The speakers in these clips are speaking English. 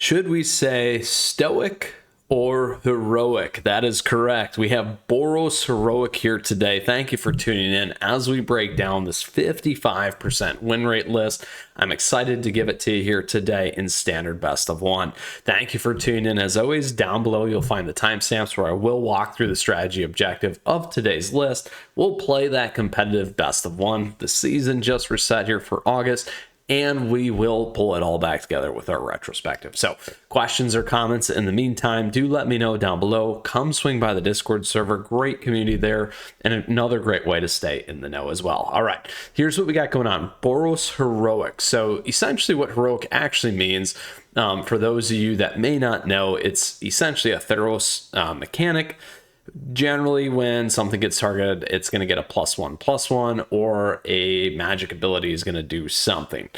Should we say stoic or heroic? That is correct. We have Boros Heroic here today. Thank you for tuning in as we break down this 55% win rate list. I'm excited to give it to you here today in standard best of one. Thank you for tuning in. As always, down below you'll find the timestamps where I will walk through the strategy objective of today's list. We'll play that competitive best of one. The season just reset here for August, and we will pull it all back together with our retrospective. So questions or comments in the meantime, do let me know down below. Come swing by the Discord server, great community there, and another great way to stay in the know as well. All right, here's what we got going on. Boros Heroic. So essentially what heroic actually means, for those of you that may not know, it's essentially a Theros mechanic. Generally, when something gets targeted, it's going to get a +1/+1, or a magic ability is going to do something.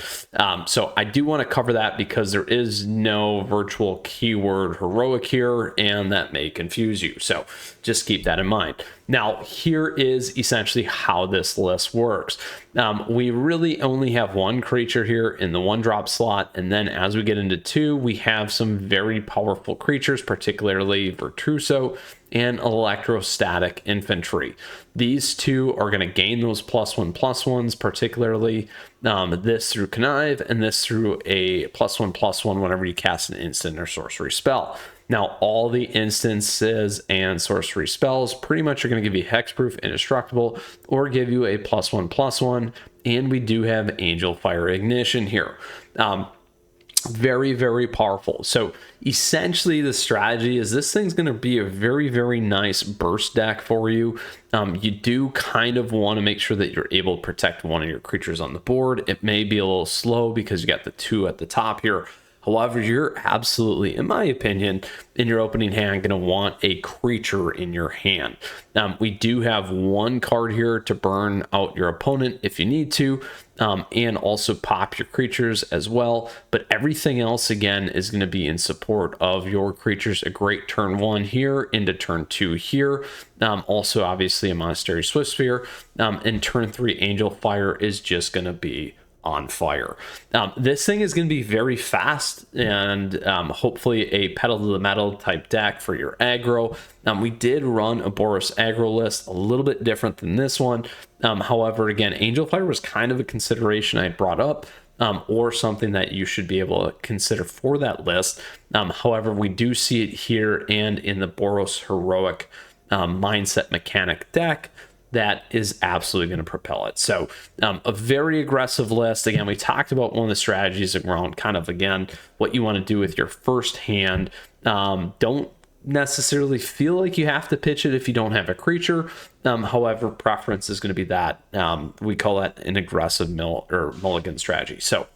So I do want to cover that because there is no virtual keyword heroic here, and that may confuse you. So just keep that in mind. Now, here is essentially how this list works. We really only have one creature here in the 1-drop slot, and then as we get into 2, we have some very powerful creatures, particularly Virtuoso and Electrostatic Infantry. These two are going to gain those +1/+1s, particularly this through Connive, and this through a +1/+1 whenever you cast an instant or sorcery spell. Now, all the instances and sorcery spells pretty much are going to give you hexproof, indestructible, or give you a +1/+1, and we do have Angel Fire Ignition here. Very, very powerful. So essentially the strategy is this thing's going to be a very, very nice burst deck for you. You do kind of want to make sure that you're able to protect one of your creatures on the board. It may be a little slow because you got the 2 at the top here. However, you're absolutely, in my opinion, in your opening hand, going to want a creature in your hand. We do have 1 card here to burn out your opponent if you need to, and also pop your creatures as well. But everything else, again, is going to be in support of your creatures. A great turn 1 here into turn 2 here. Also, obviously, a Monastery Swiftspear. And turn 3 Angel Fire is just going to be on fire. This thing is going to be very fast, and hopefully a pedal to the metal type deck for your aggro. We did run a Boros aggro list, a little bit different than this one. However, again, Angel Fire was kind of a consideration I brought up, or something that you should be able to consider for that list. However, we do see it here and in the Boros Heroic mindset mechanic deck. That is absolutely going to propel it. So a very aggressive list. Again, we talked about one of the strategies around kind of, again, what you want to do with your first hand. Don't necessarily feel like you have to pitch it if you don't have a creature. However, preference is going to be that. We call that an aggressive mulligan strategy. So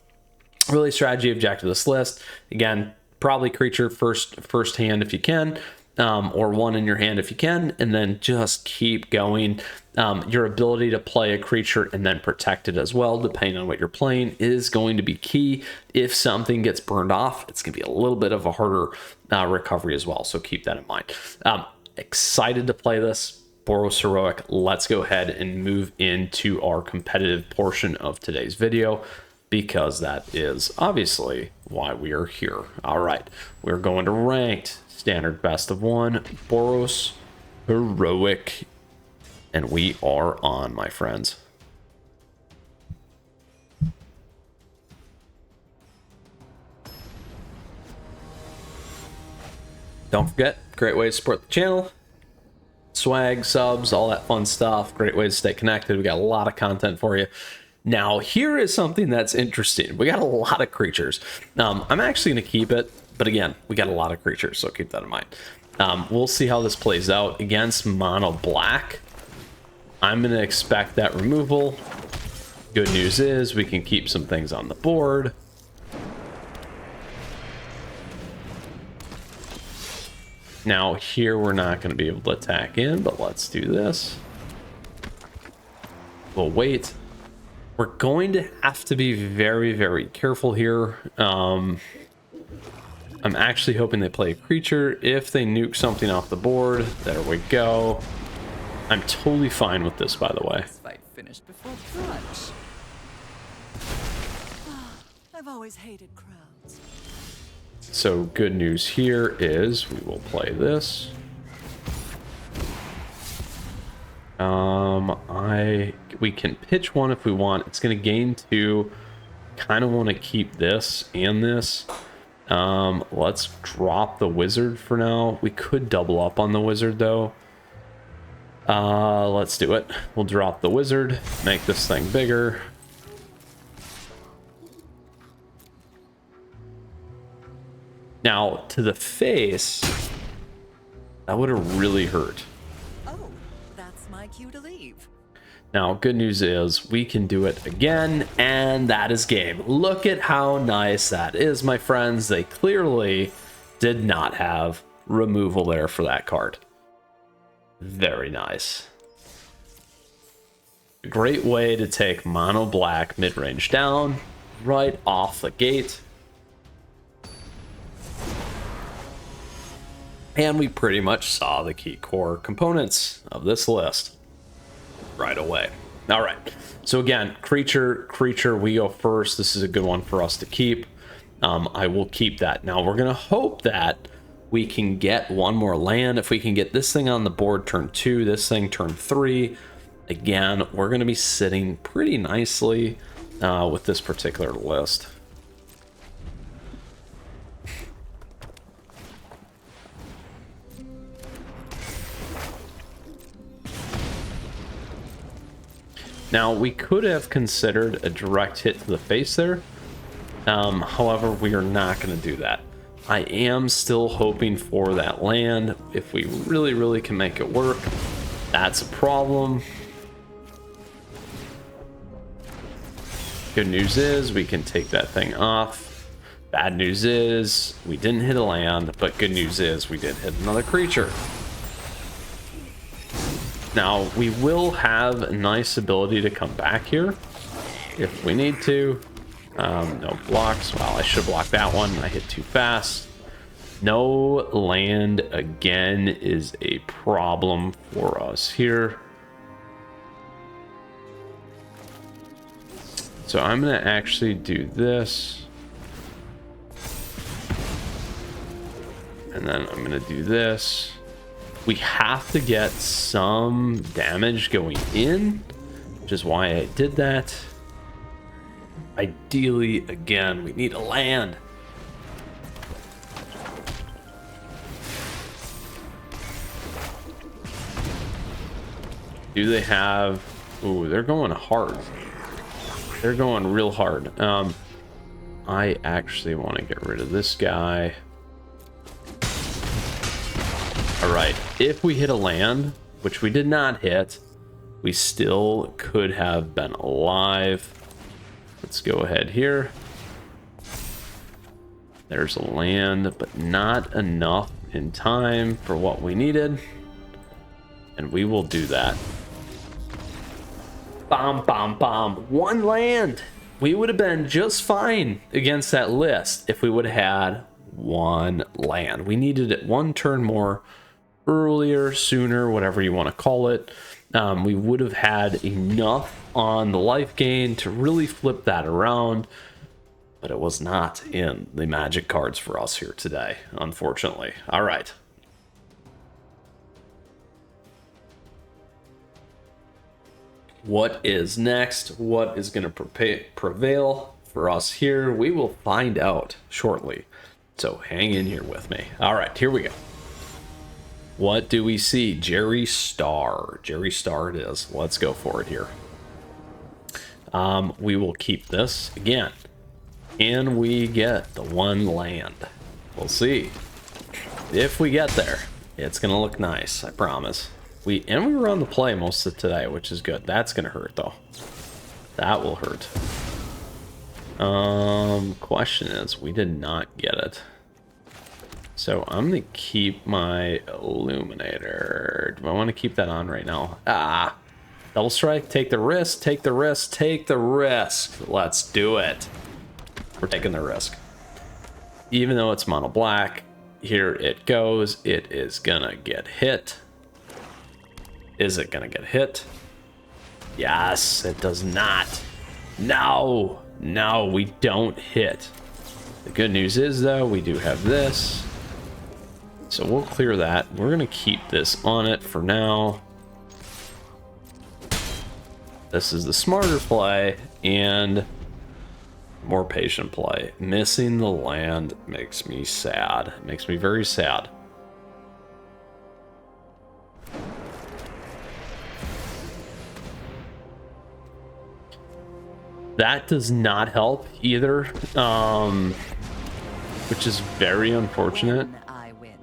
really strategy objective of this list. Again, probably creature first hand if you can. Or 1 in your hand if you can, and then just keep going. Your ability to play a creature and then protect it as well, depending on what you're playing, is going to be key. If something gets burned off, it's going to be a little bit of a harder recovery as well, so keep that in mind. Excited to play this Boros Heroic. Let's go ahead and move into our competitive portion of today's video, because that is obviously why we are here. All right, we're going to ranked standard best of one, Boros Heroic, and we are on, my friends. Don't forget, great way to support the channel. Swag, subs, all that fun stuff. Great way to stay connected. We got a lot of content for you. Now, here is something that's interesting. We got a lot of creatures. I'm actually going to keep it. But again, we got a lot of creatures, so keep that in mind. We'll see how this plays out against mono black. I'm going to expect that removal. Good news is we can keep some things on the board. Now here we're not going to be able to attack in, but let's do this. We'll wait. We're going to have to be very, very careful here. I'm actually hoping they play a creature. If they nuke something off the board, there we go. I'm totally fine with this, by the way. This fight finished before brunch. I've always hated crowds. So good news here is we will play this. We can pitch one if we want. It's going to gain 2. Kind of want to keep this and this. Let's drop the wizard for now. We could double up on the wizard though. Let's do it. We'll drop the wizard, make this thing bigger. Now, to the face, that would have really hurt. Oh, that's my cue to leave. Now, good news is we can do it again, and that is game. Look at how nice that is, my friends. They clearly did not have removal there for that card. Very nice. A great way to take mono black mid-range down right off the gate. And we pretty much saw the key core components of this list right away. All right. So again, creature, we go first. This is a good one for us to keep. I will keep that. Now we're going to hope that we can get one more land. If we can get this thing on the board turn 2, this thing turn 3, again, we're going to be sitting pretty nicely with this particular list. Now, we could have considered a direct hit to the face there. However, we are not going to do that. I am still hoping for that land. If we really can make it work, that's a problem. Good news is we can take that thing off. Bad news is we didn't hit a land, but good news is we did hit another creature. Now, we will have a nice ability to come back here if we need to. No blocks. Well, I should block that one. I hit too fast. No land again is a problem for us here. So I'm going to actually do this. And then I'm going to do this. We have to get some damage going in, which is why I did that. Ideally, again, we need a land. Do they have... Ooh, they're going hard. They're going real hard. I actually want to get rid of this guy. All right, if we hit a land, which we did not hit, we still could have been alive. Let's go ahead here. There's a land, but not enough in time for what we needed. And we will do that. Bomb, bomb, bomb. One land. We would have been just fine against that list if we would have had one land. We needed it one turn more earlier, sooner, whatever you want to call it. We would have had enough on the life gain to really flip that around, but it was not in the magic cards for us here today, unfortunately. All right. What is next? What is going to prevail for us here? We will find out shortly. So hang in here with me. All right, here we go. What do we see? Jerry Star. Jerry Star it is. Let's go for it here. We will keep this again. And we get the one land. We'll see. If we get there, it's going to look nice. I promise. We were on the play most of today, which is good. That's going to hurt, though. That will hurt. Question is, we did not get it. So I'm going to keep my Illuminator. Do I want to keep that on right now? Ah, double strike. Take the risk. Take the risk. Take the risk. Let's do it. We're taking the risk. Even though it's mono black, here it goes. It is going to get hit. Is it going to get hit? Yes, it does not. No, no, we don't hit. The good news is, though, we do have this. So we'll clear that. We're going to keep this on it for now. This is the smarter play and more patient play. Missing the land makes me sad. It makes me very sad. That does not help either, which is very unfortunate. When I win,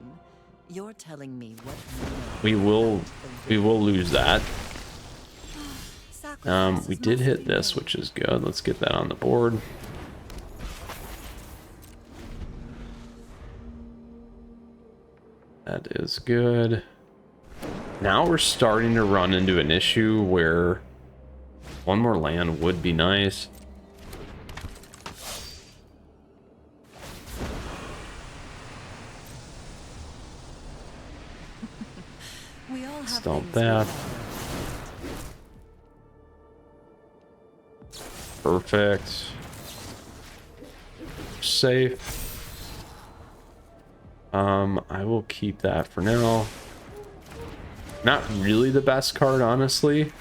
you're telling me what We will lose that. We did hit this, which is good. Let's get that on the board. That is good. Now we're starting to run into an issue where one more land would be nice. we all have Stomp things that. Perfect. Safe. I will keep that for now. Not really the best card, honestly.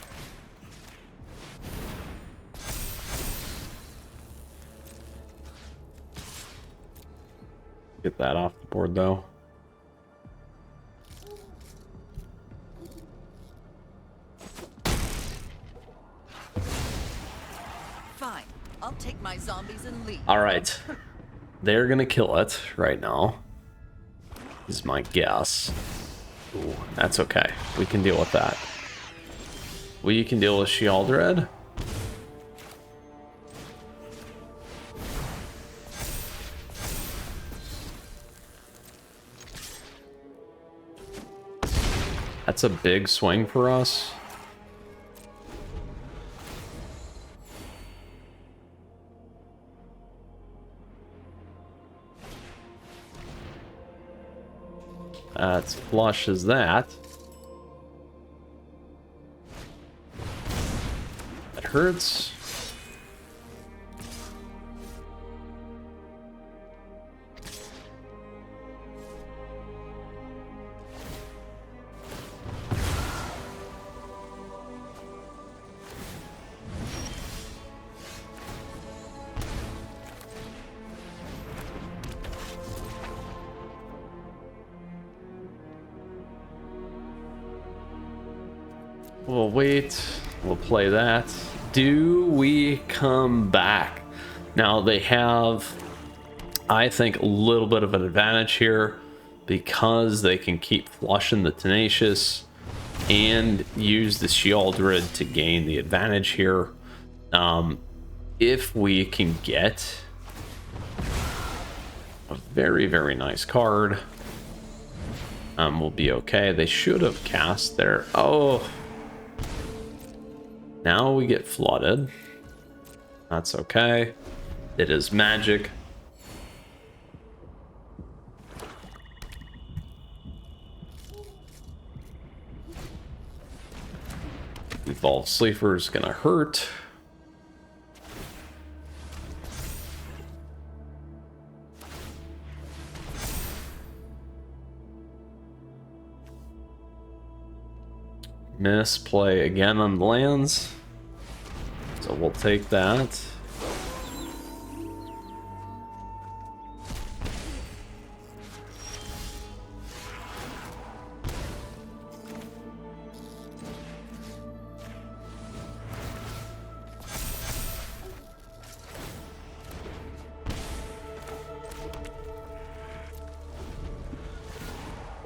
Get that off the board, though. Fine. I'll take my zombies and leave. All right. They're going to kill it right now, is my guess. Ooh, that's okay. We can deal with that. We can deal with Sheoldred. That's a big swing for us. That's flush as that. That hurts. We'll wait. We'll play that. Do we come back? Now they have, I think, a little bit of an advantage here because they can keep flushing the Tenacious and use the Sheoldred to gain the advantage here. If we can get a very, very nice card, we'll be okay. They should have cast their... Oh! Now we get flooded. That's okay. It is magic. Evolved Sleeper is gonna hurt. Misplay again on the lands. So we'll take that.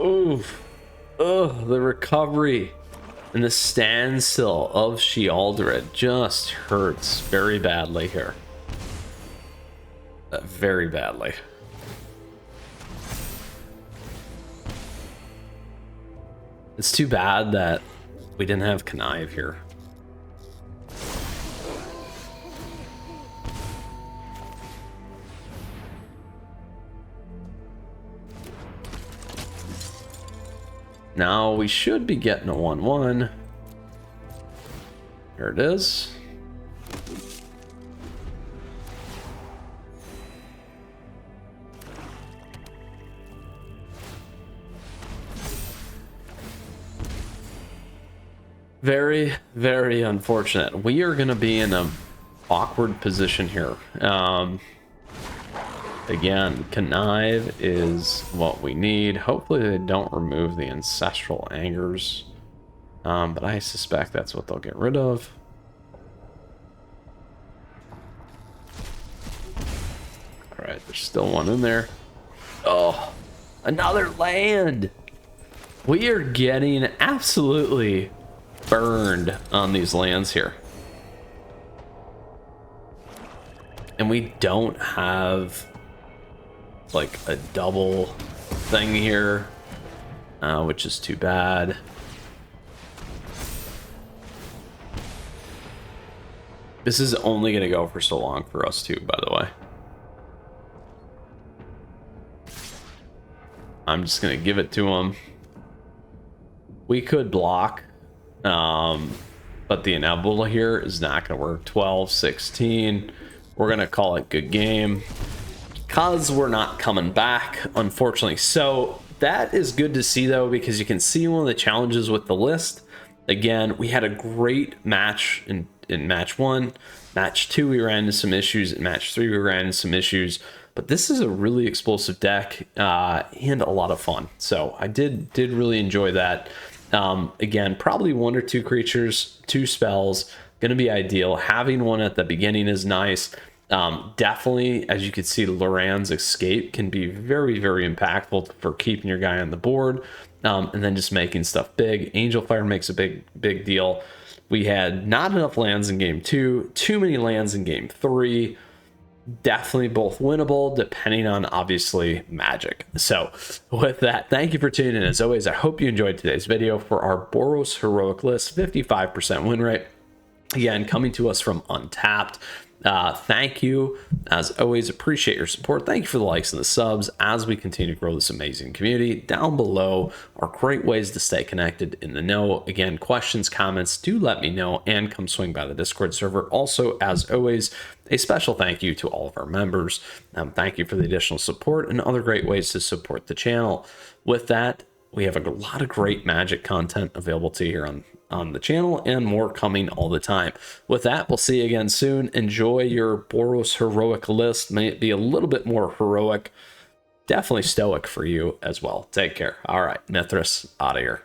Oof. Ugh, the recovery and the standstill of Sheoldred just hurts very badly here. Very badly. It's too bad that we didn't have Connive here. Now we should be getting a 1/1. Here it is. Very, very unfortunate. We are going to be in an awkward position here. Again, Connive is what we need. Hopefully they don't remove the Ancestral Angers. But I suspect that's what they'll get rid of. Alright, there's still one in there. Oh, another land! We are getting absolutely burned on these lands here. And we don't have like a double thing here, which is too bad. This is only going to go for so long for us too, by the way. I'm just going to give it to him. We could block, but the inevitable here is not going to work. 12, 16. We're going to call it good game because we're not coming back, unfortunately. So that is good to see, though, because you can see one of the challenges with the list. Again, we had a great match in match 1. Match 2, we ran into some issues. In match 3, we ran into some issues. But this is a really explosive deck and a lot of fun. So I did really enjoy that. Again, probably 1 or 2 creatures, 2 spells, going to be ideal. Having one at the beginning is nice. Definitely, as you can see, Loran's Escape can be very, very impactful for keeping your guy on the board, and then just making stuff big. Angel Fire makes a big deal. We had not enough lands in game 2, too many lands in game 3. Definitely both winnable, depending on, obviously, Magic. So with that, thank you for tuning in. As always, I hope you enjoyed today's video for our Boros Heroic list, 55% win rate. Again, coming to us from Untapped. Thank you. As always, appreciate your support. Thank you for the likes and the subs as we continue to grow this amazing community. Down below are great ways to stay connected in the know. Again, questions, comments, do let me know and come swing by the Discord server. Also, as always, a special thank you to all of our members. Thank you for the additional support and other great ways to support the channel. With that, we have a lot of great Magic content available to you here on the channel and more coming all the time. With that, we'll see you again soon. Enjoy your Boros Heroic list. May it be a little bit more heroic, definitely stoic for you as well. Take care. All right, Mythras out of here.